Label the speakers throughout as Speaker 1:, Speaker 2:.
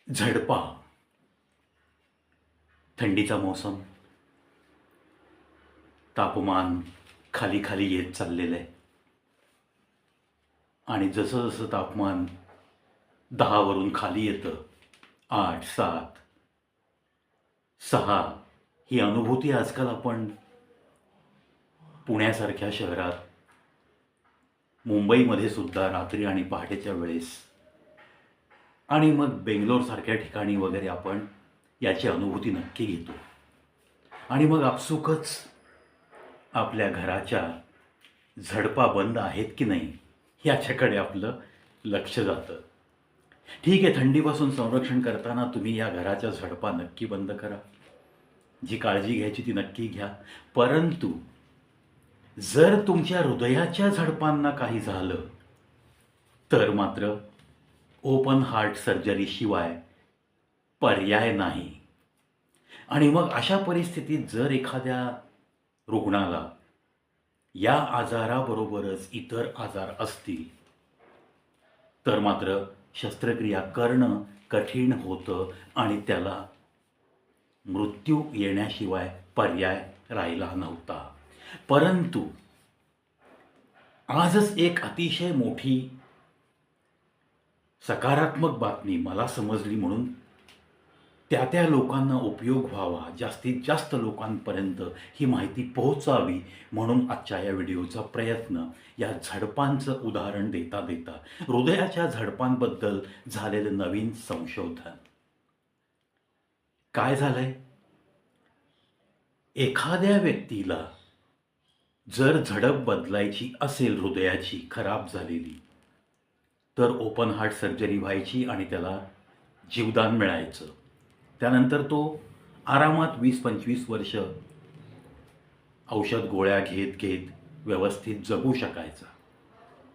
Speaker 1: झडपा, थंडीचा मोसम, तापमान खाली खाली येत चाललेलं आहे आणि जसं जसं तापमान 10 वरून खाली येतं, 8, 7, 6 ही अनुभूती आजकाल आपण पुण्यासारख्या शहरात, मुंबईमध्ये सुद्धा रात्री आणि पहाटेच्या वेळेस आणि मग बेंगलोरसारख्या ठिकाणी वगैरे आपण याची अनुभूती नक्की घेतो. आणि मग आपसुकच आपल्या घराच्या झडपा बंद आहेत की नाही याच्याकडे आपलं लक्ष जातं. ठीक आहे, थंडीपासून संरक्षण करताना तुम्ही या घराच्या झडपा नक्की बंद करा. जी काळजी घ्यायची ती नक्की घ्या. परंतु जर तुमच्या हृदयाच्या झडपांना काही झालं तर मात्र ओपन हार्ट सर्जरीशिवाय पर्याय नाही. आणि मग अशा परिस्थितीत जर एखाद्या रुग्णाला या आजाराबरोबरच इतर आजार असतील तर मात्र शस्त्रक्रिया करणं कठीण होतं आणि त्याला मृत्यू येण्याशिवाय पर्याय राहिला नव्हता. परंतु आजच एक अतिशय मोठी सकारात्मक बातमी मला समजली, म्हणून त्या लोकांना उपयोग व्हावा, जास्तीत जास्त लोकांपर्यंत ही माहिती पोहोचावी म्हणून आजच्या या व्हिडिओचा प्रयत्न. या झडपांचं उदाहरण देता देता हृदयाच्या झडपांबद्दल झालेलं नवीन संशोधन. काय झालंय, एखाद्या व्यक्तीला जर झडप बदलायची असेल हृदयाची खराब झालेली तर ओपन हार्ट सर्जरी व्हायची आणि त्याला जीवदान मिळायचं. त्यानंतर तो आरामात 20-25 वर्ष औषध गोळ्या घेत घेत व्यवस्थित जगू शकायचा.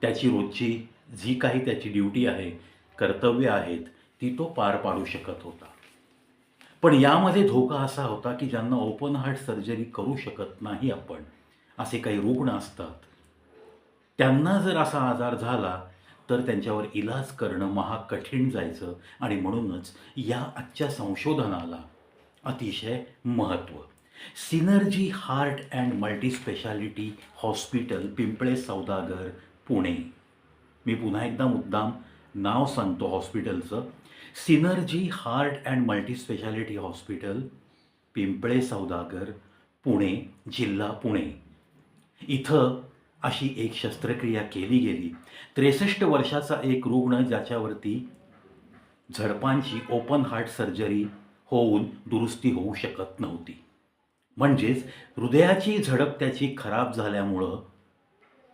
Speaker 1: त्याची रोजची जी काही त्याची ड्युटी आहे, कर्तव्य आहेत, ती तो पार पाडू शकत होता. पण यामध्ये धोका असा होता की ज्यांना ओपन हार्ट सर्जरी करू शकत नाही आपण, असे काही रुग्ण असतात, त्यांना जर असा आजार झाला तर त्यांच्यावर इलाज करणं महाग कठीण जायचं. आणि म्हणूनच या आजच्या संशोधनाला अतिशय महत्त्व. Synergy heart and multispeciality hospital, Pimple Saudagar, Pune. मी पुन्हा एकदा मुद्दाम नाव सांगतो हॉस्पिटलचं. Synergy heart and multispeciality hospital, Pimple Saudagar, Pune, जिल्हा पुणे. इथं अशी एक शस्त्रक्रिया केली गेली. 63 वर्षाचा एक रुग्ण ज्याच्यावरती झडपांची ओपन हार्ट सर्जरी होऊन दुरुस्ती होऊ शकत नव्हती. म्हणजेच हृदयाची झडप त्याची खराब झाल्यामुळं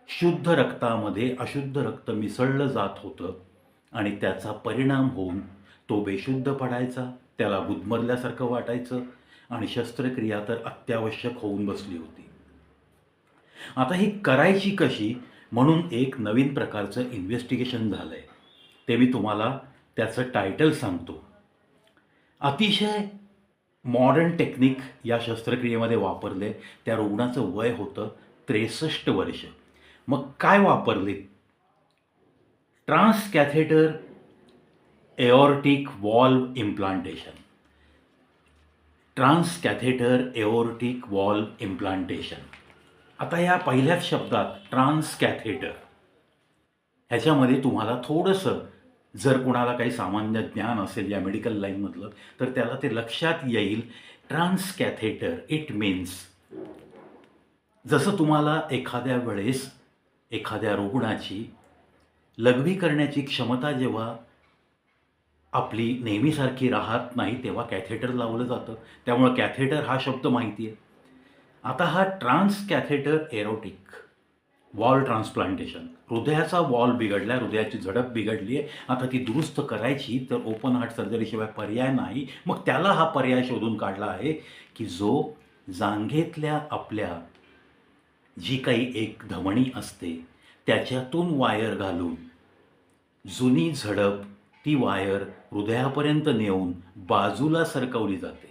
Speaker 1: शुद्ध रक्तामध्ये अशुद्ध रक्त मिसळलं जात होतं आणि त्याचा परिणाम होऊन तो बेशुद्ध पडायचा, त्याला गुदमरल्यासारखं वाटायचं आणि शस्त्रक्रिया तर अत्यावश्यक होऊन बसली होती. आता ही करायची कशी म्हणून एक नवीन प्रकारचं इन्व्हेस्टिगेशन झालं आहे. ते मी तुम्हाला त्याचं टायटल सांगतो. अतिशय मॉडर्न टेक्निक या शस्त्रक्रियेमध्ये वापरले. त्या रुग्णाचं वय होतं 63 वर्ष. मग काय वापरले? Transcatheter aortic valve implantation. Transcatheter aortic valve implantation. आता या पहिल्याच शब्दात ट्रान्सकॅथेटर, ह्याच्यामध्ये तुम्हाला थोडंसं, जर कुणाला काही सामान्य ज्ञान असेल या मेडिकल लाईनमधलं तर त्याला ते लक्षात येईल. ट्रान्सकॅथेटर इट मीन्स, जसं तुम्हाला एखाद्या वेळेस एखाद्या रुग्णाची लघवी करण्याची क्षमता जेव्हा आपली नेहमीसारखी राहत नाही तेव्हा कॅथेटर लावलं जातं, त्यामुळं कॅथेटर हा शब्द माहिती आहे. आता हा ट्रान्सकॅथेटर एरोटिक वॉल ट्रान्सप्लांटेशन, हृदयाचा वॉल बिघडला, हृदयाची झडप बिघडली आहे, आता ती दुरुस्त करायची तर ओपन हार्ट सर्जरीशिवाय पर्याय नाही. मग त्याला हा पर्याय शोधून काढला आहे की जो जांघेतल्या आपल्या जी काही एक धमनी असते त्याच्यातून वायर घालून जुनी झडप ती वायर हृदयापर्यंत नेऊन बाजूला सरकवली जाते.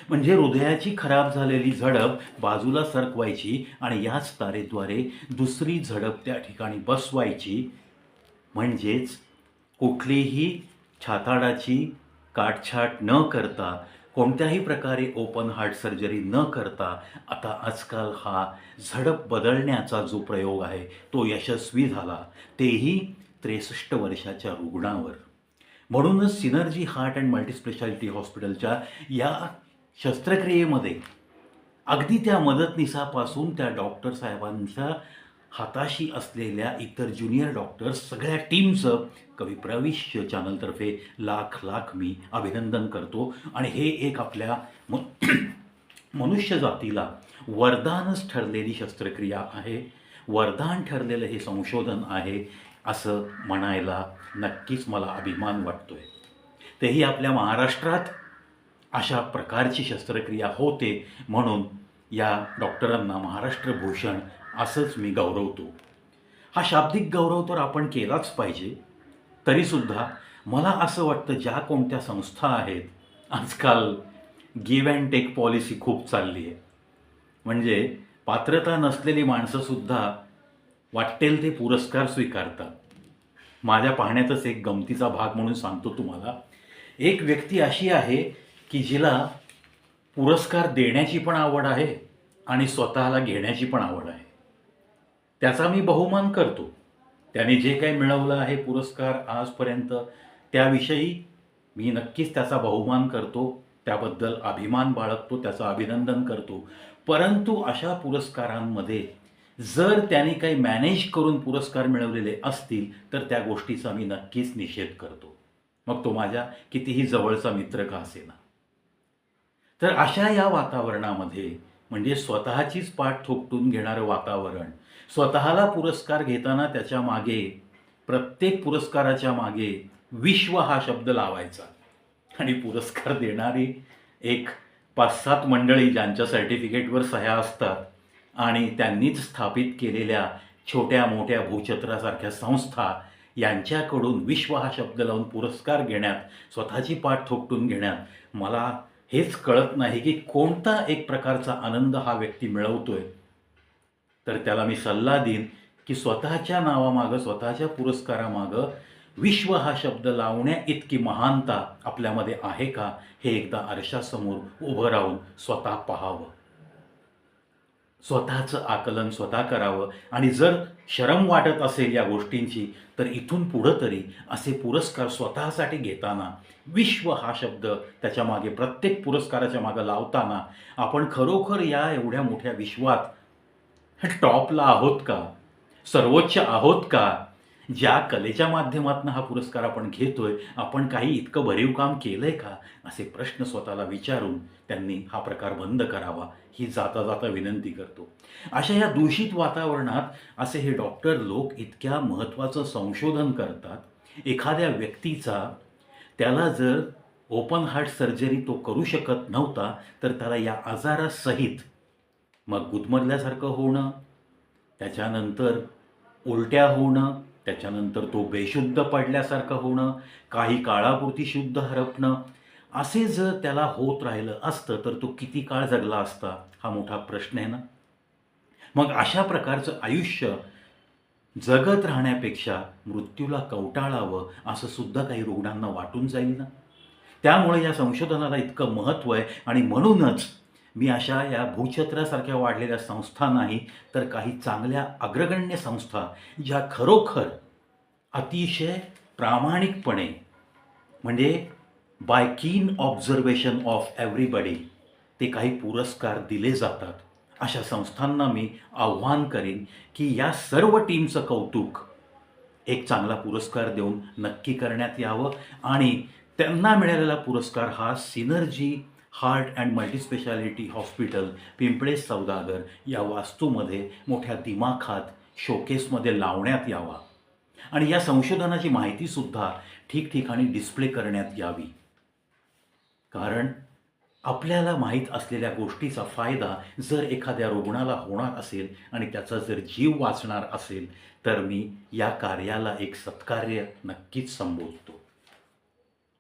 Speaker 1: म्हणजे हृदयाची खराब झालेली झडप बाजूला सरकवायची आणि याच तारेद्वारे दुसरी झडप त्या ठिकाणी बसवायची. म्हणजेच कुठलीही छाताडाची काटछाट न करता, कोणत्याही प्रकारे ओपन हार्ट सर्जरी न करता आता आजकाल हा झडप बदलण्याचा जो प्रयोग आहे तो यशस्वी झाला, तेही 63 वर्षाच्या रुग्णावर. म्हणूनच सिनर्जी हार्ट अँड मल्टीस्पेशालिटी हॉस्पिटलच्या या शस्त्रक्रियेमध्ये अगदी त्या मदतनीसापासून त्या डॉक्टर साहेबांच्या हाताशी असलेल्या इतर ज्युनियर डॉक्टर्स सगळ्या टीमचं कवी प्रविश्य चॅनलतर्फे लाख लाख मी अभिनंदन करतो. आणि हे एक आपल्या मनुष्य जातीला वरदानच ठरलेली शस्त्रक्रिया आहे, वरदान ठरलेलं हे संशोधन आहे असं म्हणायला नक्कीच मला अभिमान वाटतोय. तेही आपल्या महाराष्ट्रात अशा प्रकारची शस्त्रक्रिया होते म्हणून या डॉक्टरांना महाराष्ट्र भूषण असंच मी गौरवतो. हा शाब्दिक गौरव तर आपण केलाच पाहिजे. तरीसुद्धा मला असं वाटतं ज्या कोणत्या संस्था आहेत, आजकाल गिव्ह अँड टेक पॉलिसी खूप चालली आहे. म्हणजे पात्रता नसलेली माणसंसुद्धा वाटेल ते पुरस्कार स्वीकारतात. माझ्या पाहण्यातच एक गमतीचा भाग म्हणून सांगतो तुम्हाला. एक व्यक्ती अशी आहे की जिला पुरस्कार देण्याची पण आवड आहे आणि स्वतःला घेण्याची पण आवड आहे. त्याचा मी बहुमान करतो. त्याने जे काही मिळवलं आहे पुरस्कार आजपर्यंत त्याविषयी मी नक्कीच त्याचा बहुमान करतो, त्याबद्दल अभिमान बाळगतो, त्याचं अभिनंदन करतो. परंतु अशा पुरस्कारांमध्ये जर त्याने काही मॅनेज करून पुरस्कार मिळवलेले असतील तर त्या गोष्टीचा मी नक्कीच निषेध करतो, मग तो माझ्या कितीही जवळचा मित्र का असेना. तर अशा या वातावरणामध्ये म्हणजे स्वतःचीच पाठ थोपटून घेणारं वातावरण, स्वतःला पुरस्कार घेताना त्याच्या मागे, प्रत्येक पुरस्काराच्या मागे विश्व हा शब्द लावायचा आणि पुरस्कार देणारी एक 5-7 मंडळी ज्यांच्या सर्टिफिकेटवर सह्या असतात आणि त्यांनीच स्थापित केलेल्या छोट्या मोठ्या भूछत्रासारख्या संस्था यांच्याकडून विश्व हा शब्द लावून पुरस्कार घेण्यात, स्वतःची पाठ थोपटून घेण्यात मला हेच कळत नाही की कोणता एक प्रकारचा आनंद हा व्यक्ती मिळवतोय. तर त्याला मी सल्ला देईन की स्वतःच्या नावामागं, स्वतःच्या पुरस्कारामागं विश्व हा शब्द लावण्या इतकी महानता आपल्यामध्ये आहे का, हे एकदा आरशासमोर उभं राहून स्वतः पाहावं, स्वतःचं आकलन स्वतः करावं. आणि जर शरम वाटत असेल या गोष्टींची तर इथून पुढं तरी असे पुरस्कार स्वतःसाठी घेताना विश्व हा शब्द त्याच्यामागे, प्रत्येक पुरस्काराच्या मागं लावताना आपण खरोखर या एवढ्या मोठ्या विश्वात टॉपला आहोत का, सर्वोच्च आहोत का, ज्या कलेच्या माध्यमातून हा पुरस्कार आपण घेतोय, आपण काही इतकं भरीव काम केलंय का, असे प्रश्न स्वतःला विचारून त्यांनी हा प्रकार बंद करावा ही जाता जाता विनंती करतो. अशा या दूषित वातावरणात असे हे डॉक्टर लोक इतक्या महत्त्वाचं संशोधन करतात. एखाद्या व्यक्तीचा, त्याला जर ओपन हार्ट सर्जरी तो करू शकत नव्हता तर त्याला या आजारासहित मग गुदमरल्यासारखं होणं, त्याच्यानंतर उलट्या होणं, त्याच्यानंतर तो बेशुद्ध पडल्यासारखं होणं, काही काळापुरती शुद्ध हरपणं, असे जर त्याला होत राहिलं असतं तर तो किती काळ जगला असता हा मोठा प्रश्न आहे ना. मग अशा प्रकारचं आयुष्य जगत राहण्यापेक्षा मृत्यूला कवटाळावं असं सुद्धा काही रुग्णांना वाटून जाईल ना. त्यामुळे या संशोधनाला इतकं महत्त्व आहे. आणि म्हणूनच मी अशा या भूछत्रासारख्या वाढलेल्या संस्था नाही तर काही चांगल्या अग्रगण्य संस्था ज्या खरोखर अतिशय प्रामाणिकपणे, म्हणजे बाय कीन ऑब्झर्वेशन ऑफ एव्हरीबडी ते काही पुरस्कार दिले जातात, अशा संस्थांना मी आव्हान करेन की या सर्व टीमचं कौतुक एक चांगला पुरस्कार देऊन नक्की करण्यात यावं. आणि त्यांना मिळालेला पुरस्कार हा Synergy heart and multispeciality hospital Pimple Saudagar या वास्तूमध्ये मोठ्या दिमाखात शोकेसमध्ये लावण्यात यावा आणि या संशोधनाची माहितीसुद्धा ठिकठिकाणी डिस्प्ले करण्यात यावी. कारण आपल्याला माहीत असलेल्या गोष्टीचा फायदा जर एखाद्या रुग्णाला होणार असेल आणि त्याचा जर जीव वाचणार असेल तर मी या कार्याला एक सत्कार्य नक्कीच संबोधतो.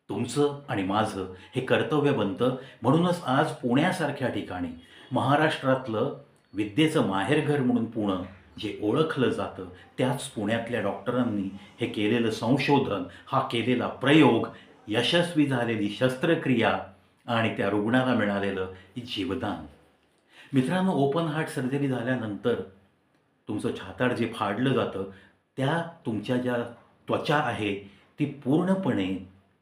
Speaker 1: तुमचं आणि माझं हे कर्तव्य बनतं. म्हणूनच आज पुण्यासारख्या ठिकाणी, महाराष्ट्रातलं विद्येचं माहेरघर म्हणून पुणं जे ओळखलं जातं, त्याच पुण्यातल्या डॉक्टरांनी हे केलेलं संशोधन, हा केलेला प्रयोग यशस्वी झालेली शस्त्रक्रिया आणि त्या रुग्णाला मिळालेलं जीवदान. मित्रांनो, ओपन हार्ट सर्जरी झाल्यानंतर तुमचं छाताड जे फाडलं जातं, त्या तुमच्या ज्या त्वचा आहे ती पूर्णपणे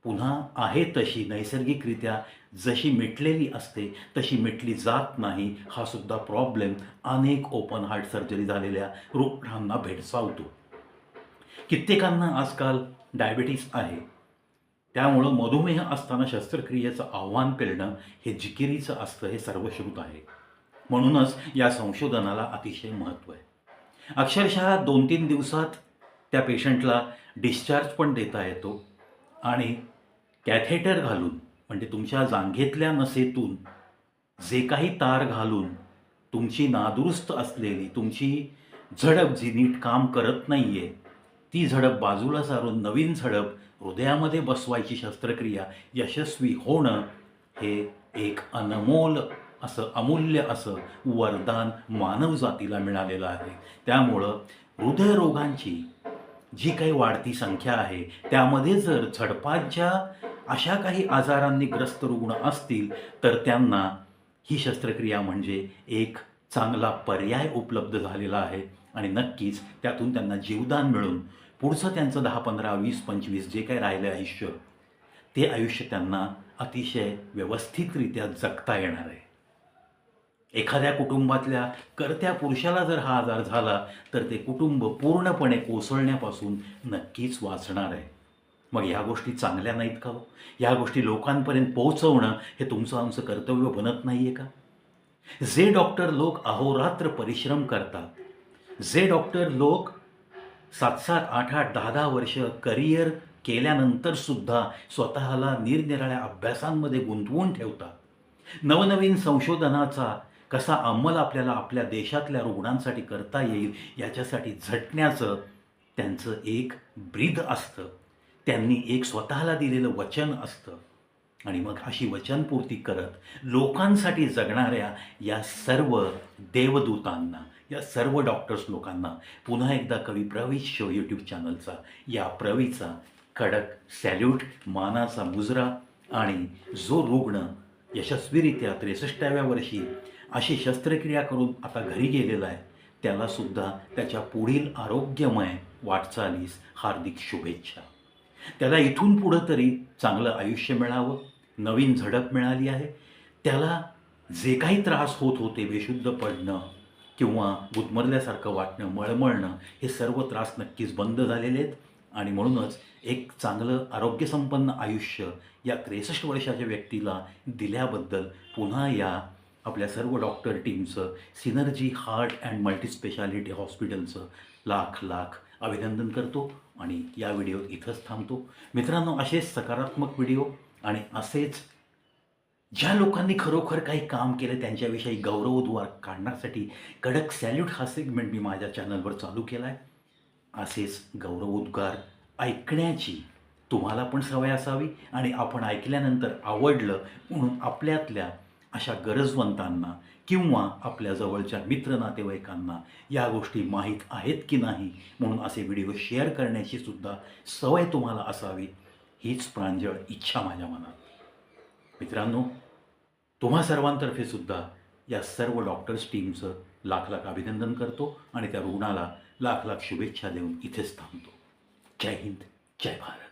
Speaker 1: पुन्हा आहे तशी नैसर्गिकरित्या जशी मिटलेली असते तशी मिटली जात नाही. हा सुद्धा प्रॉब्लेम अनेक ओपन हार्ट सर्जरी झालेल्या रुग्णांना भेडसावतो. कित्येकांना आजकाल डायबिटीस आहे, त्यामुळं मधुमेह असताना शस्त्रक्रियेचं आव्हान पेलणं हे जिकिरीचं असतं हे सर्वश्रुत आहे. म्हणूनच या संशोधनाला अतिशय महत्त्व आहे. अक्षरशः 2-3 दिवसात त्या पेशंटला डिस्चार्ज पण देता येतो आणि कॅथेटर घालून म्हणजे तुमच्या जांघेतल्या नसेतून जे काही तार घालून तुमची नादुरुस्त असलेली तुमची झडप जी नीट काम करत नाही आहे ती झडप बाजूला सारून नवीन झडप हृदयामध्ये बसवायची शस्त्रक्रिया यशस्वी होणं हे एक अनमोल असं अमूल्य असं वरदान मानवजातीला मिळालेलं आहे. त्यामुळं हृदयरोगांची जी काही वाढती संख्या आहे त्यामध्ये जर झडपांच्या अशा काही आजारांनी ग्रस्त रुग्ण असतील तर त्यांना ही शस्त्रक्रिया म्हणजे एक चांगला पर्याय उपलब्ध झालेला आहे आणि नक्कीच त्यातून त्यांना जीवदान मिळून पुढचं त्यांचं 10, 15, 20, 25 जे काही राहिलं आयुष्य ते आयुष्य त्यांना अतिशय व्यवस्थितरित्या जगता येणार आहे. एखाद्या कुटुंबातल्या कर्त्या पुरुषाला जर हा आजार झाला तर ते कुटुंब पूर्णपणे कोसळण्यापासून नक्कीच वाचणार आहे. मग ह्या गोष्टी चांगल्या नाहीत का हो? ह्या गोष्टी लोकांपर्यंत पोहोचवणं हे तुमचं आमचं कर्तव्य बनत नाही आहे का? जे डॉक्टर लोक अहोरात्र परिश्रम करतात, जे डॉक्टर लोक 7-7, 8-8, 10-10 वर्ष करिअर केल्यानंतरसुद्धा स्वतःला निरनिराळ्या अभ्यासांमध्ये गुंतवून ठेवतात, नवनवीन संशोधनाचा कसा अंमल आपल्याला आपल्या देशातल्या रुग्णांसाठी करता येईल याच्यासाठी झटण्याचं त्यांचं एक ब्रीद असतं. त्यांनी एक स्वतःला दिलेलं वचन असतं आणि मग अशी वचनपूर्ती करत लोकांसाठी जगणाऱ्या या सर्व देवदूतांना, या सर्व डॉक्टर्स लोकांना पुन्हा एकदा कवी प्रवी शो यूट्यूब चॅनलचा या प्रवीचा कडक सॅल्यूट, मानाचा मुजरा. आणि जो रुग्ण यशस्वीरित्या 63व्या वर्षी अशी शस्त्रक्रिया करून आता घरी गेलेला आहे त्यालासुद्धा त्याच्या पुढील आरोग्यमय वाटचालीस हार्दिक शुभेच्छा. त्याला इथून पुढं तरी चांगलं आयुष्य मिळावं, नवीन झडप मिळाली आहे. त्याला जे काही त्रास होत होते, बेशुद्ध पडणं किंवा गुदमरल्यासारखं वाटणं, मळमळणं, हे सर्व त्रास नक्कीच बंद झालेले आहेत आणि म्हणूनच एक चांगलं आरोग्यसंपन्न आयुष्य या 63 वर्षाच्या व्यक्तीला दिल्याबद्दल पुन्हा या आपल्या सर्व डॉक्टर टीमचं, सिनर्जी हार्ट अँड मल्टीस्पेशालिटी हॉस्पिटलचं लाख लाख अभिनंदन करतो आणि या व्हिडिओत इथंच थांबतो. मित्रांनो, असेच सकारात्मक व्हिडिओ आणि असेच ज्या लोकांनी खरोखर काही काम केलं त्यांच्याविषयी गौरवोद्गार काढण्यासाठी कडक सॅल्यूट हा सेगमेंट मी माझ्या चॅनलवर चालू केला आहे. असेच गौरवोद्गार ऐकण्याची तुम्हाला पण सवय असावी आणि आपण ऐकल्यानंतर आवडलं म्हणून आपल्यातल्या अशा गरजवंतांना किंवा आपल्या जवळच्या मित्र नातेवाईकांना या गोष्टी माहीत आहेत की नाही म्हणून असे व्हिडिओ शेअर करण्याची सुद्धा सवय तुम्हाला असावी, हीच प्रांजळ इच्छा माझ्या मनात. मित्रांनो, तुम्हा सर्वांतर्फे सुद्धा या सर्व डॉक्टर्स टीमचं लाख लाख अभिनंदन करतो आणि त्या रुग्णाला लाख लाख शुभेच्छा देऊन इथेच थांबतो. जय हिंद, जय भारत.